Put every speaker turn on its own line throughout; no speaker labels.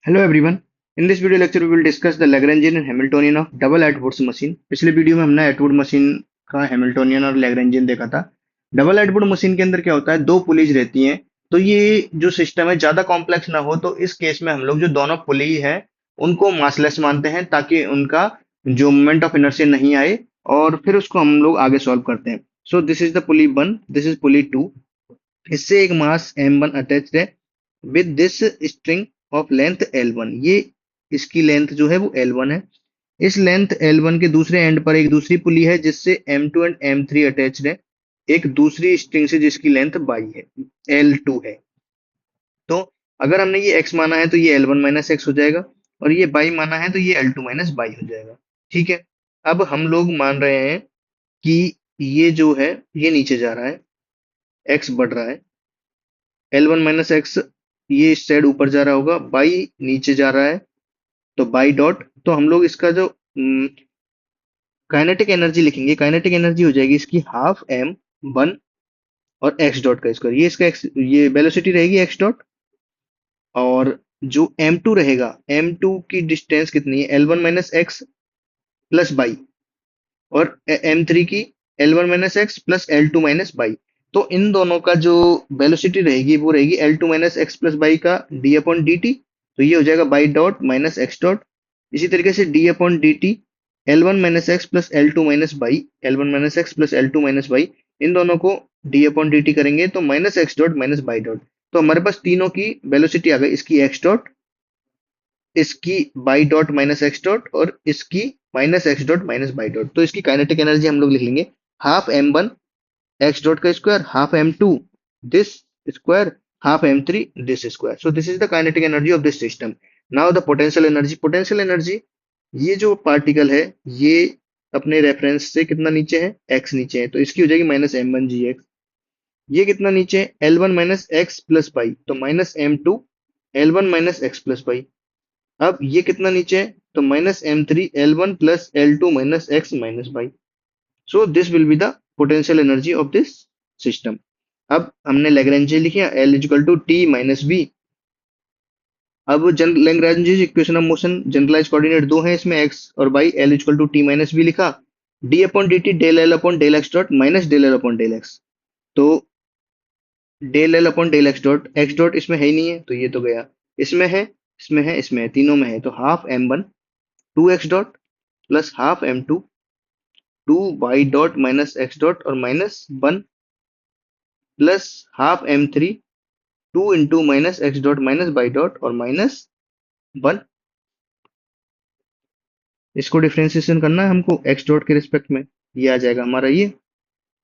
Hello everyone. In this video lecture, we will discuss the Lagrangian and Hamiltonian of double Atwood's machine. पिछले video में हमने Atwood machine का Hamiltonian और Lagrangian देखा था। Double Atwood machine के अंदर क्या होता है, दो पुलीज रहती हैं। तो ये जो सिस्टम है ज्यादा कॉम्प्लेक्स ना हो, तो इस केस में हम लोग जो दोनों पुली है उनको मासलेस मानते हैं, ताकि उनका जो मोमेंट ऑफ इनर्शिया नहीं आए, और फिर उसको हम लोग आगे सॉल्व करते हैं। So this is the pulley 1, this is pulley 2। इससे एक मास m1 अटैच्ड है with this string of length L1। ये इसकी लेंथ जो है वो L1 है। इस लेंथ L1 के दूसरे एंड पर एक दूसरी पुली है जिससे M2 एंड M3 अटैच्ड है, एक दूसरी स्ट्रिंग से जिसकी लेंथ बाई है, L2 है। तो अगर हमने ये x माना है तो ये L1 माइनस एक्स हो जाएगा, और ये बाई माना है तो ये L2 माइनस बाई हो जाएगा। ठीक है। अब हम लोग मान रहे हैं कि ये जो है ये नीचे जा रहा है, x बढ़ रहा है, L1 माइनस एक्स ये इस साइड ऊपर जा रहा होगा, बाई नीचे जा रहा है, तो बाई डॉट। तो हम लोग इसका जो काइनेटिक एनर्जी लिखेंगे, काइनेटिक एनर्जी हो जाएगी इसकी हाफ एम वन और एक्स डॉट का स्क्वायर। ये इसका एक्स, ये वेलोसिटी रहेगी एक्स डॉट, और जो m2 रहेगा, m2 की डिस्टेंस कितनी है, L1 minus x plus by, और m3 की L1 minus x plus L2 minus by. तो इन दोनों का जो वेलोसिटी रहेगी वो रहेगी L2 minus x plus y का डी अपॉन डी टी। तो ये हो जाएगा y dot minus x dot. इसी तरीके से d upon d t L1 minus x plus L2 minus y, L1 minus x plus L2 minus y, इन दोनों को डी अपॉन डी टी करेंगे तो minus x dot minus y dot. तो हमारे पास तीनों की वेलोसिटी आ गई, इसकी एक्स डॉट, इसकी by dot minus x dot, और इसकी minus x dot minus y dot. तो इसकी काइनेटिक एनर्जी हम लोग लिख लेंगे half m one x dot का square, half m two this square, half m three this square. So this is the kinetic energy of this system. Now the potential energy. Potential energy, ये जो particle है ये अपने reference से कितना नीचे है, एक्स नीचे है, तो इसकी हो जाएगी minus m one g x. ये कितना नीचे है, L one minus x plus pi, तो minus m two L one minus x plus pi. अब ये कितना नीचे है, तो minus m three L one plus L two minus x minus y. So this will be the potential energy of this system. अब हमने Lagrange लिखा, L equal to T minus V. अब Lagrange equation of motion, generalize coordinate दो हैं इसमें, x और y, L equal to T minus V लिखा, d upon d t del L upon del x dot minus del L upon del x. तो del L upon del x dot इसमें है ही नहीं है तो ये तो गया, इसमें है, इसमें है, इसमें है, तीनों में है, तो half m one two x dot plus half m two two y dot minus x dot और minus one plus half m three two into minus x dot minus y dot और माइनस वन। इसको differentiation करना है हमको x dot के respect में, ये आ जाएगा हमारा ये।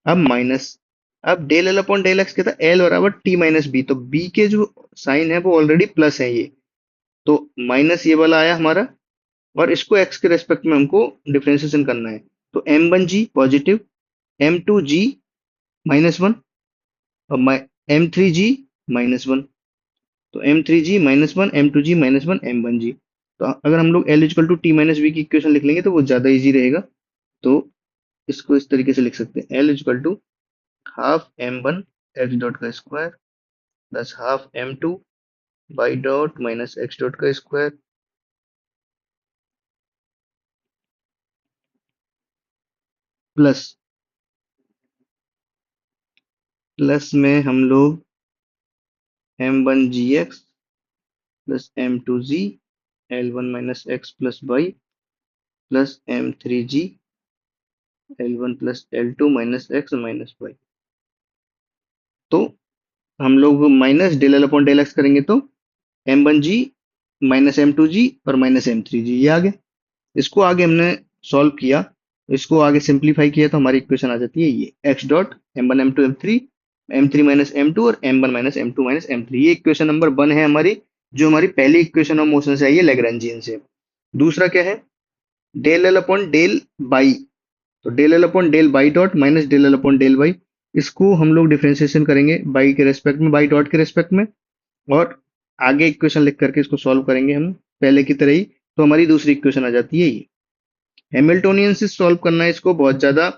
अब माइनस, अब del L upon del X क्या था, एल बराबर टी माइनस बी, तो बी के जो साइन है वो ऑलरेडी प्लस है ये, तो माइनस ये वाला आया हमारा, और इसको एक्स के रेस्पेक्ट में हमको डिफ्रेंसिएशन करना है। तो m one g positive, m two g minus one, और m three g minus one. तो m three g minus one, m two g minus one, m one g. तो अगर हम लोग L equal to T minus V की equation लिख लेंगे तो वो ज्यादा इजी रहेगा। तो इसको इस तरीके से लिख सकते हैं, L equal to half m one x dot का square plus half m two y dot minus x dot का स्क्वायर प्लस, प्लस में हम लोग m one g x plus m two g L one minus x plus y plus m three g L one plus L two minus x minus y. तो हम लोग minus del L upon del x करेंगे तो m one जी minus m two जी और minus m three जी, ये आ गया। इसको आगे हमने सॉल्व किया, इसको आगे सिंप्लीफाई किया तो हमारी इक्वेशन आ जाती है ये x dot m one m three minus m two और m one minus m two minus m three. ये इक्वेशन नंबर वन है हमारी, जो हमारी पहली इक्वेशन ऑफ मोशन से आई है लैग्रेंजियन से। दूसरा क्या है, del L upon del y, तो del L upon del y dot minus del L upon del y. इसको हम लोग डिफ्रेंसिएशन करेंगे बाई के रेस्पेक्ट में, बाई डॉट के रेस्पेक्ट में, और आगे इक्वेशन लिख करके इसको सॉल्व करेंगे हम पहले की तरह ही। तो हमारी दूसरी इक्वेशन आ जाती है ये। हैमिल्टोनियन से सॉल्व करना है इसको बहुत ज्यादा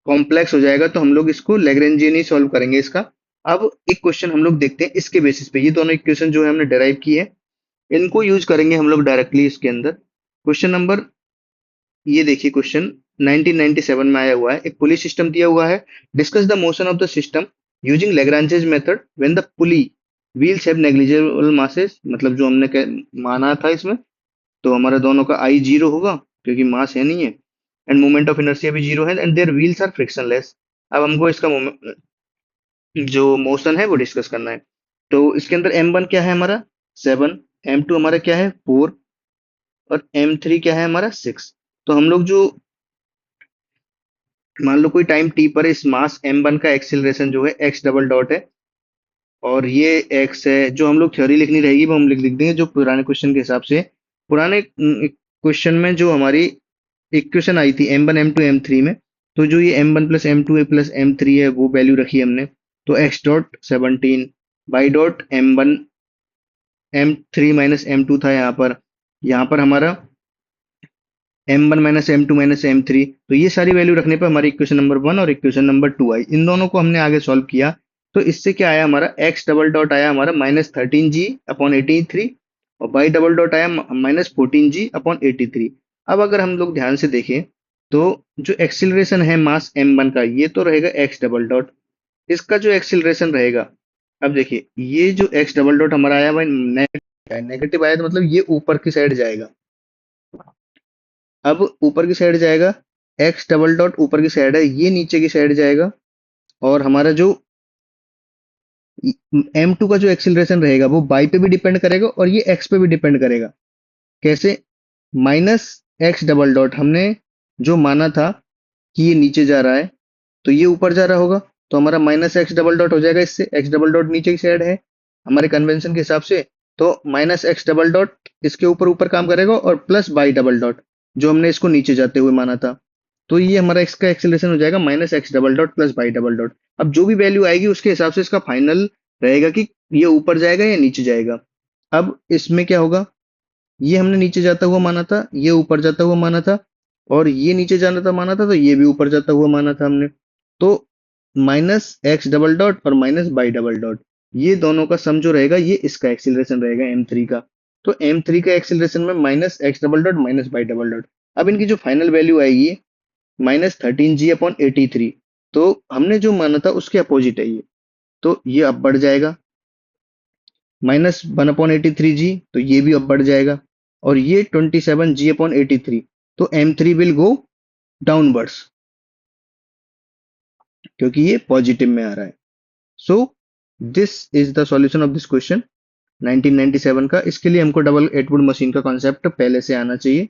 कॉम्प्लेक्स हो जाएगा, तो हम लोग इसको लैग्रेंजियन ही सॉल्व करेंगे इसका। अब एक क्वेश्चन हम लोग देखते हैं इसके बेसिस पे। ये दोनों इक्वेशन जो है हमने डेराइव की है, इनको यूज करेंगे हम लोग डायरेक्टली इसके अंदर। क्वेश्चन नंबर, ये देखिए क्वेश्चन 1997 में आया हुआ है। एक पुली सिस्टम दिया हुआ है। Discuss the motion of the system using Lagrange's method when the pulley wheels have negligible masses. मतलब जो हमने माना था इसमें, तो हमारा दोनों का आई जीरो होगा क्योंकि मास है नहीं है, एंड मोमेंट ऑफ इनर्शिया भी जीरो है, and their wheels are frictionless. अब हमको इसका जो मोशन है वो डिस्कस करना है। तो इसके अंदर M1 क्या है हमारा 7, M2 हमारा क्या है 4, और M3 क्या है हमारा 6। तो हम लोग जो, मान लो कोई टाइम t पर इस मास M1 का एक्सिलरेशन जो है x डबल डॉट है, और ये x है। जो हम लोग थ्योरी लिखनी रहेगी वो हम लिख लिख देंगे जो पुराने क्वेश्चन के हिसाब से। पुराने क्वेश्चन में जो हमारी इक्वेशन आई थी M1 M2 M3 में, तो जो ये M1 plus M2 plus M3 है वो वैल्यू रखी हमने। तो x dot 17 y dot M1 M3 minus M2 था यहाँ पर हमारा M1 minus M2 minus M3। तो ये सारी वैल्यू रखने पर हमारी इक्वेशन नंबर 1 और इक्वेशन नंबर 2 आई। इन दोनों को हमने आगे सॉल्व किया, तो इससे क्या आया हमारा x डबल डॉट आया हमारा -13g/83, और y डबल डॉट आया -14g/83। अब अगर हम लोग ध्यान से देखें, तो जो एक्सिलरेशन है मास M1 का, ये तो रहेगा x डबल डॉट। इसका जो एक्सिलरेशन रहेगा, अब देखिए ये जो x डबल डॉट हमारा आया भाई नेगेटिव आया, तो मतलब ये ऊपर की साइड जाएगा। अब ऊपर की साइड जाएगा, एक्स डबल डॉट ऊपर की साइड है, ये नीचे की साइड जाएगा। और हमारा जो M2 का जो एक्सिलरेशन रहेगा वो बाई पे भी डिपेंड करेगा और ये एक्स पे भी डिपेंड करेगा। कैसे? माइनस एक्स डबल डॉट हमने जो माना था कि ये नीचे जा रहा है, तो ये ऊपर जा रहा होगा, तो हमारा माइनस एक्स डबल डॉट हो जाएगा। इससे एक्स डबल डॉट नीचे की साइड है हमारे कन्वेंशन के हिसाब से, तो माइनस एक्स डबल डॉट इसके ऊपर ऊपर काम करेगा, और प्लस बाई डबल डॉट जो हमने इसको नीचे जाते हुए माना था, तो ये हमारा इसका एक्सेलरेशन हो जाएगा minus x double dot plus by double dot. अब जो भी वैल्यू आएगी उसके हिसाब से इसका फाइनल रहेगा कि ये ऊपर जाएगा या नीचे जाएगा। अब इसमें क्या होगा, ये हमने नीचे जाता हुआ माना था, ये ऊपर जाता हुआ माना था, और ये नीचे जाना था माना था, तो ये भी ऊपर जाता हुआ माना था हमने। तो माइनस एक्स डबल डॉट और माइनस बाई डबल डॉट, ये दोनों का सम जो रहेगा ये इसका एक्सिलरेशन रहेगा M3 का। तो M3 का एक्सिलरेशन में minus x double dot minus by double dot. अब इनकी जो फाइनल वैल्यू आएगी -13g/83। तो हमने जो माना था उसके अपोजिट है ये, तो ये अब बढ़ जाएगा -1/83g, तो ये भी अब बढ़ जाएगा, और ये 27g/83। तो M3 विल गो डाउनवर्ड्स क्योंकि ये पॉजिटिव में आ रहा है। सो this is the solution of this question 1997 का। इसके लिए हमको डबल एटवुड मशीन का कॉन्सेप्ट पहले से आना चाहिए।